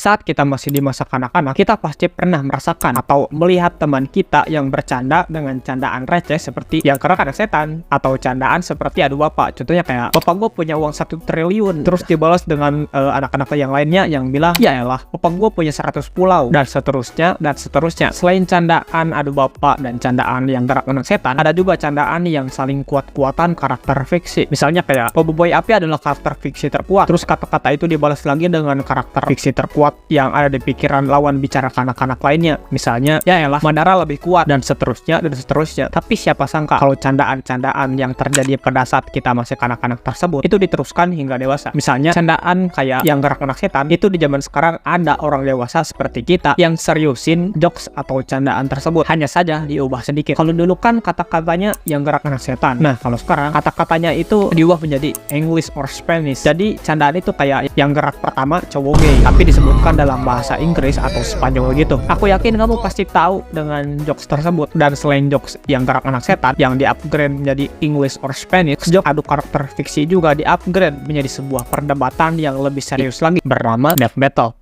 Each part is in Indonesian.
Saat kita masih di masa kanak-kanak, kita pasti pernah merasakan atau melihat teman kita yang bercanda dengan candaan receh seperti yang kerak anak setan, atau candaan seperti aduh bapak. Contohnya kayak, bapak gue punya uang 1 triliun, terus dibalas dengan anak-anak yang lainnya yang bilang, ya elah, bapak gue punya 100 pulau, dan seterusnya, dan seterusnya. Selain candaan aduh bapak dan candaan yang kerak anak setan, ada juga candaan yang saling kuat-kuatan karakter fiksi. Misalnya kayak, Boboiboy Api adalah karakter fiksi terkuat, terus kata-kata itu dibalas lagi dengan karakter fiksi terkuat yang ada di pikiran lawan bicara kanak-kanak lainnya. Misalnya, ya elah, Madara lebih kuat, dan seterusnya, dan seterusnya. Tapi siapa sangka kalau candaan-candaan yang terjadi pada saat kita masih kanak-kanak tersebut itu diteruskan hingga dewasa. Misalnya, candaan kayak yang gerak anak setan, itu di zaman sekarang ada orang dewasa seperti kita yang seriusin jokes atau candaan tersebut, hanya saja diubah sedikit. Kalau dulu kan kata-katanya yang gerak anak setan, nah kalau sekarang kata-katanya itu diubah menjadi English or Spanish. Jadi candaan itu kayak yang gerak pertama cowok gay, tapi disebutkan dalam bahasa Inggris atau Spanyol gitu. Aku yakin kamu pasti tahu dengan jokes tersebut. Dan selain jokes yang gerak anak setan yang di-upgrade menjadi English or Spanish, jokes adu karakter fiksi juga di-upgrade menjadi sebuah perdebatan yang lebih serius lagi bernama Death Battle.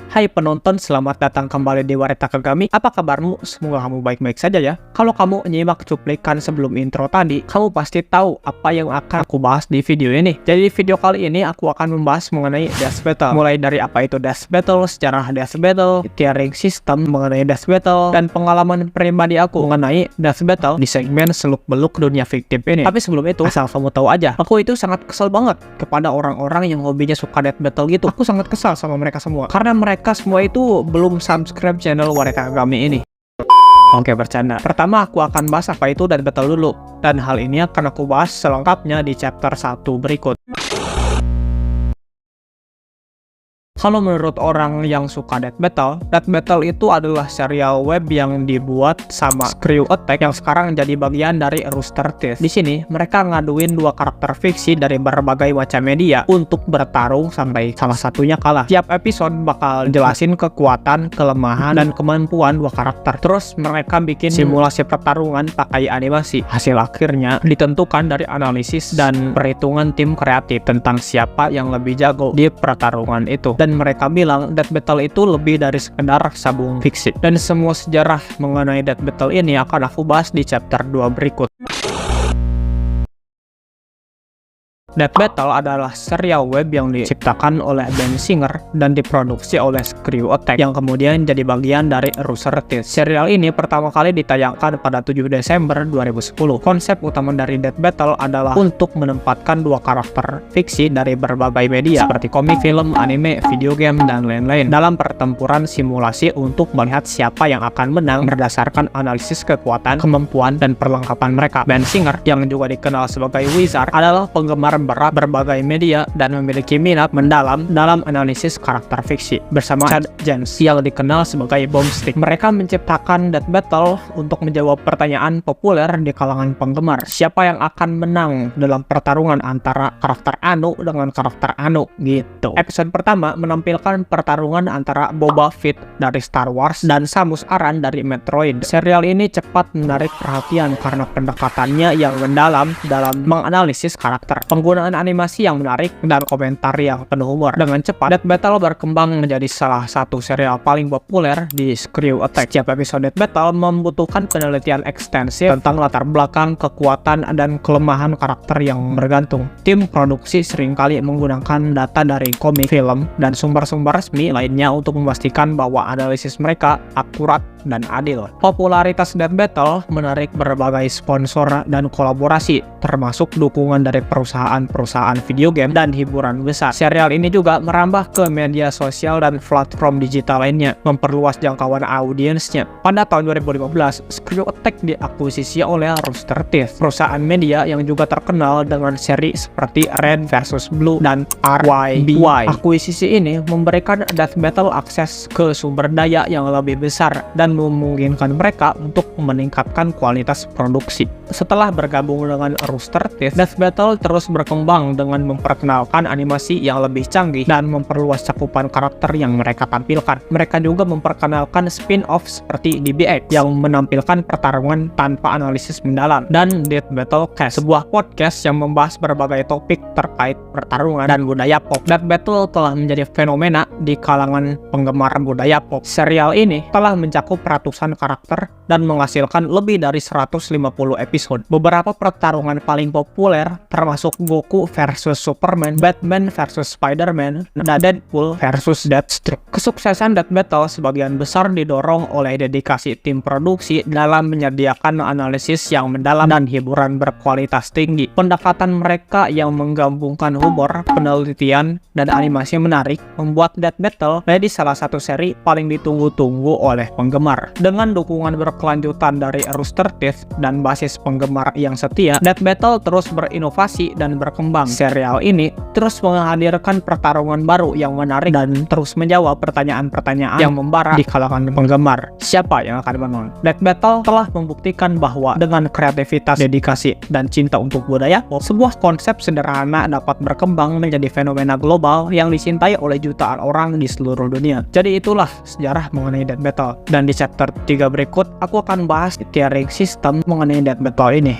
Hai penonton, selamat datang kembali di Wareta Kagami. Apa kabarmu? Semoga kamu baik-baik saja ya. Kalau kamu nyimak cuplikan sebelum intro tadi, kamu pasti tahu apa yang akan aku bahas di video ini. Jadi di video kali ini aku akan membahas mengenai Death Battle. Mulai dari apa itu Death Battle, sejarah Death Battle, tiering system mengenai Death Battle, dan pengalaman pribadi aku mengenai Death Battle di segmen seluk-beluk dunia fiktif ini. Tapi sebelum itu, asal kamu tahu aja, aku itu sangat kesel banget kepada orang-orang yang hobinya suka Death Battle gitu. Aku sangat kesal sama mereka semua, karena mereka semua itu belum subscribe channel Wareta Kagami ini. Oke, bercanda. Pertama aku akan bahas apa itu Death Battle dulu, dan hal ini akan aku bahas selengkapnya di chapter 1 berikut. Kalau menurut orang yang suka Death Battle itu adalah serial web yang dibuat sama Screw Attack yang sekarang jadi bagian dari Rooster Teeth. Di sini mereka ngaduin dua karakter fiksi dari berbagai macam media untuk bertarung sampai salah satunya kalah. Tiap episode bakal jelasin kekuatan, kelemahan, dan kemampuan dua karakter. Terus mereka bikin simulasi pertarungan pakai animasi. Hasil akhirnya ditentukan dari analisis dan perhitungan tim kreatif tentang siapa yang lebih jago di pertarungan itu. Dan mereka bilang Death Battle itu lebih dari sekedar sabung fiksi. Dan semua sejarah mengenai Death Battle ini akan aku bahas di chapter 2 berikut. Death Battle adalah serial web yang diciptakan oleh Ben Singer dan diproduksi oleh Screw Attack yang kemudian jadi bagian dari Rooster Teeth. Serial ini pertama kali ditayangkan pada 7 Desember 2010. Konsep utama dari Death Battle adalah untuk menempatkan dua karakter fiksi dari berbagai media seperti komik, film, anime, video game, dan lain-lain dalam pertempuran simulasi untuk melihat siapa yang akan menang berdasarkan analisis kekuatan, kemampuan, dan perlengkapan mereka. Ben Singer yang juga dikenal sebagai Wizard adalah penggemar berat berbagai media dan memiliki minat mendalam dalam analisis karakter fiksi bersama Chad James yang dikenal sebagai Bombstick. Mereka menciptakan Death Battle untuk menjawab pertanyaan populer di kalangan penggemar. Siapa yang akan menang dalam pertarungan antara karakter Anu dengan karakter Anu gitu. Episode pertama menampilkan pertarungan antara Boba Fett dari Star Wars dan Samus Aran dari Metroid. Serial ini cepat menarik perhatian karena pendekatannya yang mendalam dalam menganalisis karakter, penggunaan animasi yang menarik, dan komentar yang penuh humor. Dengan cepat, Death Battle berkembang menjadi salah satu serial paling populer di Screw Attack. Setiap episode Death Battle membutuhkan penelitian ekstensif tentang latar belakang, kekuatan, dan kelemahan karakter yang bergantung. Tim produksi seringkali menggunakan data dari komik, film, dan sumber-sumber resmi lainnya untuk memastikan bahwa analisis mereka akurat dan adil. Popularitas Death Battle menarik berbagai sponsor dan kolaborasi, termasuk dukungan dari perusahaan video game dan hiburan besar. Serial ini juga merambah ke media sosial dan platform digital lainnya, memperluas jangkauan audiensnya. Pada tahun 2015, Screw Attack diakuisisi oleh Rooster Teeth, perusahaan media yang juga terkenal dengan seri seperti Red vs Blue dan RYBY. Akuisisi ini memberikan Death Battle akses ke sumber daya yang lebih besar dan memungkinkan mereka untuk meningkatkan kualitas produksi. Setelah bergabung dengan Rooster Teeth, Death Battle terus berkembang berkembang dengan memperkenalkan animasi yang lebih canggih dan memperluas cakupan karakter yang mereka tampilkan. Mereka juga memperkenalkan spin-off seperti DB8 yang menampilkan pertarungan tanpa analisis mendalam, dan Death Battle Cast, sebuah podcast yang membahas berbagai topik terkait pertarungan dan budaya pop. Death Battle telah menjadi fenomena di kalangan penggemar budaya pop. Serial ini telah mencakup ratusan karakter dan menghasilkan lebih dari 150 episode. Beberapa pertarungan paling populer termasuk Goku versus Superman, Batman versus Spider-Man, dan Deadpool versus Deathstroke. Kesuksesan Death Battle sebagian besar didorong oleh dedikasi tim produksi dalam menyediakan analisis yang mendalam dan hiburan berkualitas tinggi. Pendekatan mereka yang menggabungkan humor, penelitian, dan animasi menarik membuat Death Battle menjadi salah satu seri paling ditunggu-tunggu oleh penggemar. Dengan dukungan berkelanjutan dari Rooster Teeth dan basis penggemar yang setia, Death Battle terus berinovasi dan berkembang. Serial ini terus menghadirkan pertarungan baru yang menarik dan terus menjawab pertanyaan-pertanyaan yang membara di kalangan penggemar. Siapa yang akan menang? Death Battle telah membuktikan bahwa dengan kreativitas, dedikasi, dan cinta untuk budaya pop, sebuah konsep sederhana dapat berkembang menjadi fenomena global yang dicintai oleh jutaan orang di seluruh dunia. Jadi itulah sejarah mengenai Death Battle. Dan di chapter 3 berikut, aku akan bahas tiering system mengenai Death Battle ini.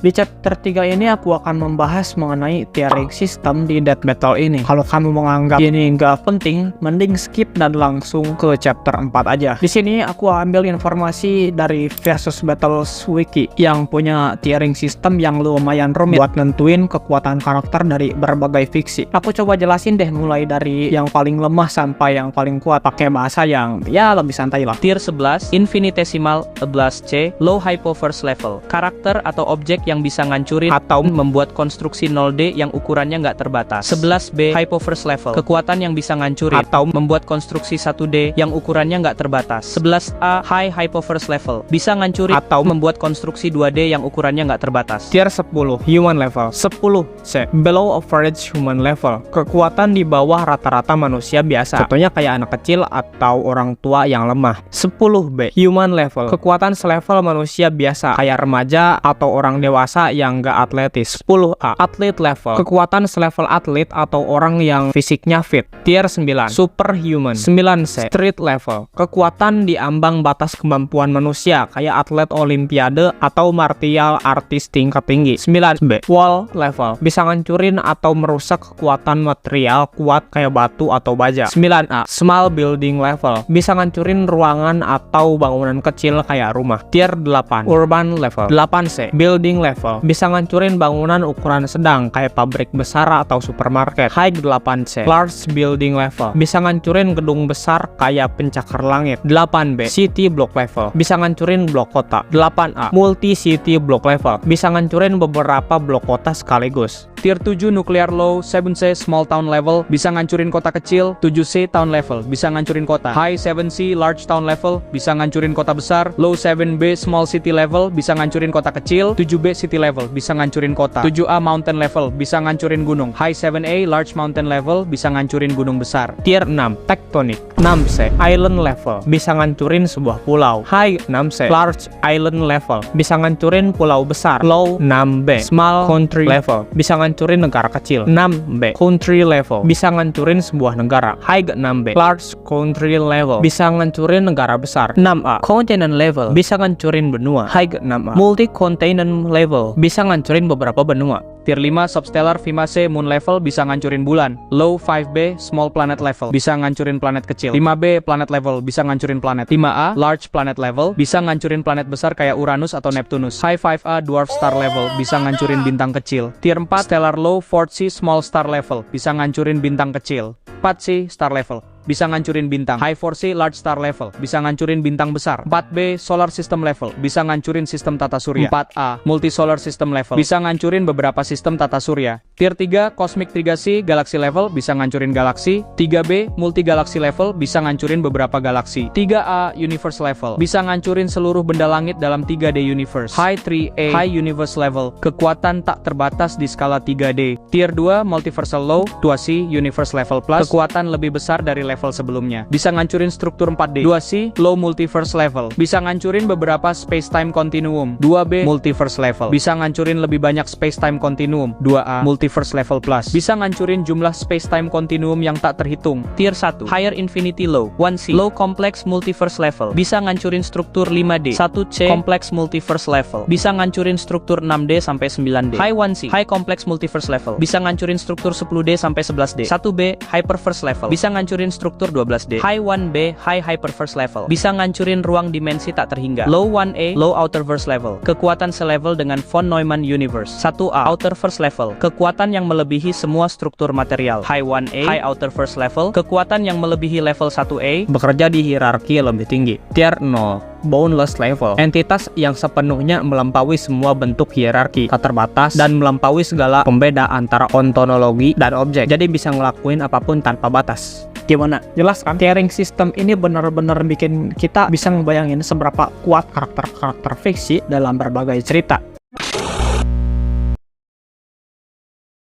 Di chapter 3 ini aku akan membahas mengenai tiering system di Death Battle ini. Kalau kamu menganggap ini nggak penting, mending skip dan langsung ke chapter 4 aja. Di sini aku ambil informasi dari Versus Battles Wiki yang punya tiering system yang lumayan rumit buat nentuin kekuatan karakter dari berbagai fiksi. Aku coba jelasin deh mulai dari yang paling lemah sampai yang paling kuat pakai bahasa yang ya lebih santai lah. Tier 11, Infinitesimal 11C, Low Hypoverse Level. Karakter atau objek yang bisa ngancurin atau membuat konstruksi 0D yang ukurannya nggak terbatas. 11B, Hypoverse Level. Kekuatan yang bisa ngancurin atau membuat konstruksi 1D yang ukurannya nggak terbatas. 11A, High Hypoverse Level. Bisa ngancurin atau membuat konstruksi 2D yang ukurannya nggak terbatas. Tier 10, Human Level. 10C, Below Average Human Level. Kekuatan di bawah rata-rata manusia biasa. Contohnya kayak anak kecil atau orang tua yang lemah. 10B, Human Level. Kekuatan selevel manusia biasa kayak remaja atau orang dewasa yang nggak atletis. 10A, Athlete Level. Kekuatan selevel atlet atau orang yang fisiknya fit. Tier 9, Superhuman. 9C, Street Level. Kekuatan di ambang batas kemampuan manusia kayak atlet olimpiade atau martial artis tingkat tinggi. 9B, Wall Level. Bisa ngancurin atau merusak kekuatan material kuat kayak batu atau baja. 9A, Small Building Level. Bisa ngancurin ruangan atau bangunan kecil kayak rumah. Tier 8, Urban Level. 8C, Building Level. Bisa ngancurin bangunan ukuran sedang kayak pabrik besar atau supermarket. High 8C, Large Building Level. Bisa ngancurin gedung besar kayak pencakar langit. 8B, City Block Level. Bisa ngancurin blok kota. 8A, Multi City Block Level. Bisa ngancurin beberapa blok kota sekaligus. Tier 7, Nuclear Low 7C, Small Town Level. Bisa ngancurin kota kecil. 7C, Town Level. Bisa ngancurin kota. High 7C, Large Town Level. Bisa ngancurin kota besar. Low 7B, Small City Level. Bisa ngancurin kota kecil. 7B, City Level. Bisa ngancurin kota. 7A, Mountain Level. Bisa ngancurin gunung. High 7A, Large Mountain Level. Bisa ngancurin gunung besar. Tier 6, Tectonic. 6C, Island Level. Bisa ngancurin sebuah pulau. High 6C, Large Island Level. Bisa ngancurin pulau besar. Low 6B, Small Country Level. Bisa ngancurin negara kecil. 6B, Country Level. Bisa ngancurin sebuah negara. High 6B, Large Country Level. Bisa ngancurin negara besar. 6A, Continent Level. Bisa ngancurin benua. High 6A, Multi-Continent Level. Bisa ngancurin beberapa benua. Tier 5, Substellar 5C, Moon Level. Bisa ngancurin bulan. Low 5B, Small Planet Level. Bisa ngancurin planet kecil. 5B, Planet Level. Bisa ngancurin planet. 5A, Large Planet Level. Bisa ngancurin planet besar kayak Uranus atau Neptunus. High 5A, Dwarf Star Level. Bisa ngancurin bintang kecil. Tier 4, Stellar Low 4C, Small Star Level. Bisa ngancurin bintang kecil. 4C, Star Level. Bisa ngancurin bintang. High 4C, Large Star Level. Bisa ngancurin bintang besar. 4B, Solar System Level. Bisa ngancurin sistem tata surya. 4A, Multi Solar System Level. Bisa ngancurin beberapa sistem tata surya. Tier 3, Cosmic 3C, Galaxy Level. Bisa ngancurin galaksi. 3B, Multi Galaxy Level. Bisa ngancurin beberapa galaksi. 3A, Universe Level. Bisa ngancurin seluruh benda langit dalam 3D Universe. High 3A, High Universe Level. Kekuatan tak terbatas di skala 3D. Tier 2, Multiversal Low 2C, Universe Level Plus. Kekuatan lebih besar dari level sebelumnya. Bisa ngancurin struktur 4D. 2C, Low Multiverse Level. Bisa ngancurin beberapa space-time continuum. 2B, Multiverse Level. Bisa ngancurin lebih banyak space-time continuum. 2A, Multiverse Level Plus. Bisa ngancurin jumlah space-time continuum yang tak terhitung. Tier 1, Higher Infinity Low. 1C, Low Complex Multiverse Level. Bisa ngancurin struktur 5D. 1C, Complex Multiverse Level. Bisa ngancurin struktur 6D sampai 9D. High 1C, High Complex Multiverse Level. Bisa ngancurin struktur 10D sampai 11D. 1B, Hyperverse Level. Bisa ngancurin struktur 12D. High 1B, High Hyperverse Level. Bisa ngancurin ruang dimensi tak terhingga. Low 1A, Low Outerverse Level. Kekuatan selevel dengan von Neumann Universe. 1A, Outerverse Level. Kekuatan yang melebihi semua struktur material. High 1A, High Outerverse Level. Kekuatan yang melebihi level 1A. Bekerja di hierarki lebih tinggi. Tier 0, Boundless Level. Entitas yang sepenuhnya melampaui semua bentuk hierarki, tak terbatas, dan melampaui segala pembeda antara ontologi dan objek. Jadi bisa ngelakuin apapun tanpa batas. Gimana? Jelas kan? Tiering system ini benar-benar bikin kita bisa ngebayangin seberapa kuat karakter-karakter fiksi dalam berbagai cerita.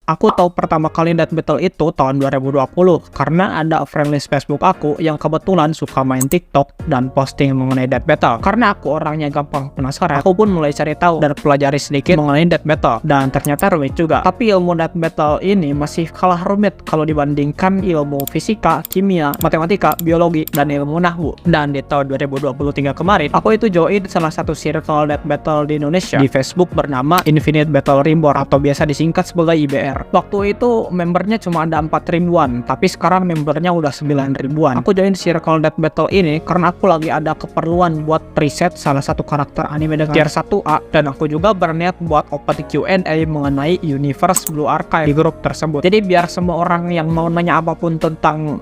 Aku tahu pertama kali Death Battle itu tahun 2020 karena ada friendlist Facebook aku yang kebetulan suka main TikTok dan posting mengenai Death Battle. Karena aku orangnya gampang penasaran, aku pun mulai cari tahu dan pelajari sedikit mengenai Death Battle, dan ternyata rumit juga. Tapi ilmu Death Battle ini masih kalah rumit kalau dibandingkan ilmu fisika, kimia, matematika, biologi, dan ilmu nahwu. Dan di tahun 2023 kemarin, aku itu join salah satu circle Death Battle di Indonesia di Facebook bernama Infinite Battle Reborn atau biasa disingkat sebagai IBR. Waktu itu membernya cuma ada 4 ribuan, tapi sekarang membernya udah 9 ribuan. Aku join circle Death Battle ini karena aku lagi ada keperluan buat preset salah satu karakter anime dengan tier 1A, dan aku juga berniat buat open Q&A mengenai Universe Blue Archive di grup tersebut. Jadi biar semua orang yang mau nanya apapun tentang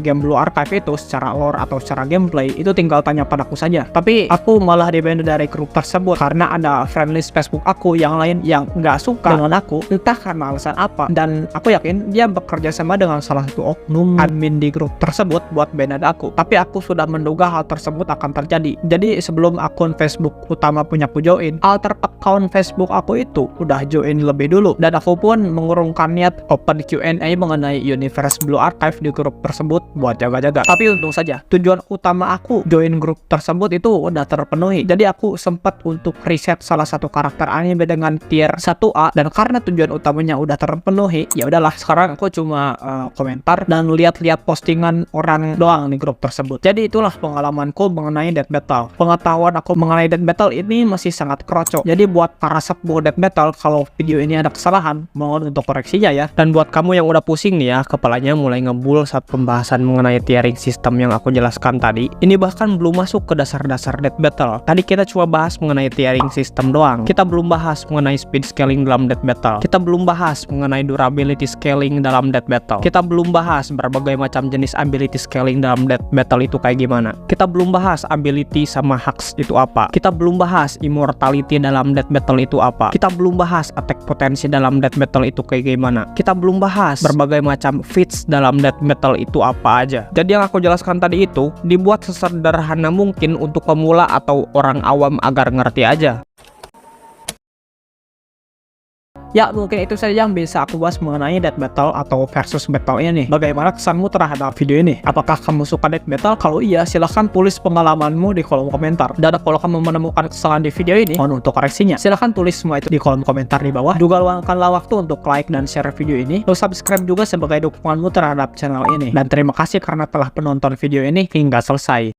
game Blue Archive itu secara lore atau secara gameplay itu tinggal tanya padaku saja. Tapi aku malah di-ban dari grup tersebut karena ada friendlist Facebook aku yang lain yang nggak suka dengan aku, entah karena alasan apa, dan aku yakin dia bekerja sama dengan salah satu oknum admin di grup tersebut buat ban aku. Tapi aku sudah menduga hal tersebut akan terjadi. Jadi sebelum akun Facebook utama punya aku join, alter account Facebook aku itu udah join lebih dulu, dan aku pun mengurungkan niat open Q&A mengenai Universe Blue Archive di grup tersebut buat jaga-jaga. Tapi untung saja tujuan utama aku join grup tersebut itu udah terpenuhi. Jadi aku sempat untuk riset salah satu karakter anime dengan tier 1A, dan karena tujuan utamanya udah terpenuhi, ya udahlah, sekarang aku cuma komentar dan lihat-lihat postingan orang doang di grup tersebut. Jadi itulah pengalamanku mengenai Death Battle. Pengetahuan aku mengenai Death Battle ini masih sangat kroco. Jadi buat para sepuh Death Battle, kalau video ini ada kesalahan, mohon untuk koreksinya ya. Dan buat kamu yang udah pusing nih ya, kepalanya mulai ngebul saat pembahasan mengenai tiering system yang aku jelaskan tadi, ini bahkan belum masuk ke dasar-dasar Death Battle. Tadi kita cuma bahas mengenai tiering system doang. Kita belum bahas mengenai speed scaling dalam Death Battle. Kita belum bahas mengenai durability scaling dalam Death Battle. Kita belum bahas berbagai macam jenis ability scaling dalam Death Battle itu kayak gimana. Kita belum bahas ability sama hacks itu apa. Kita belum bahas immortality dalam Death Battle itu apa. Kita belum bahas attack potensi dalam Death Battle itu kayak gimana. Kita belum bahas berbagai macam feats dalam Death Battle itu apa aja. Jadi yang aku jelaskan tadi itu dibuat sesederhana mungkin untuk pemula atau orang awam agar ngerti aja. Ya, mungkin itu saja yang bisa aku bahas mengenai Death Battle atau versus battle ini. Bagaimana kesanmu terhadap video ini? Apakah kamu suka Death Battle? Kalau iya, silahkan tulis pengalamanmu di kolom komentar. Dan kalau kamu menemukan kesalahan di video ini, mohon untuk koreksinya. Silahkan tulis semua itu di kolom komentar di bawah. Juga luangkanlah waktu untuk like dan share video ini. Lalu subscribe juga sebagai dukunganmu terhadap channel ini. Dan terima kasih karena telah menonton video ini hingga selesai.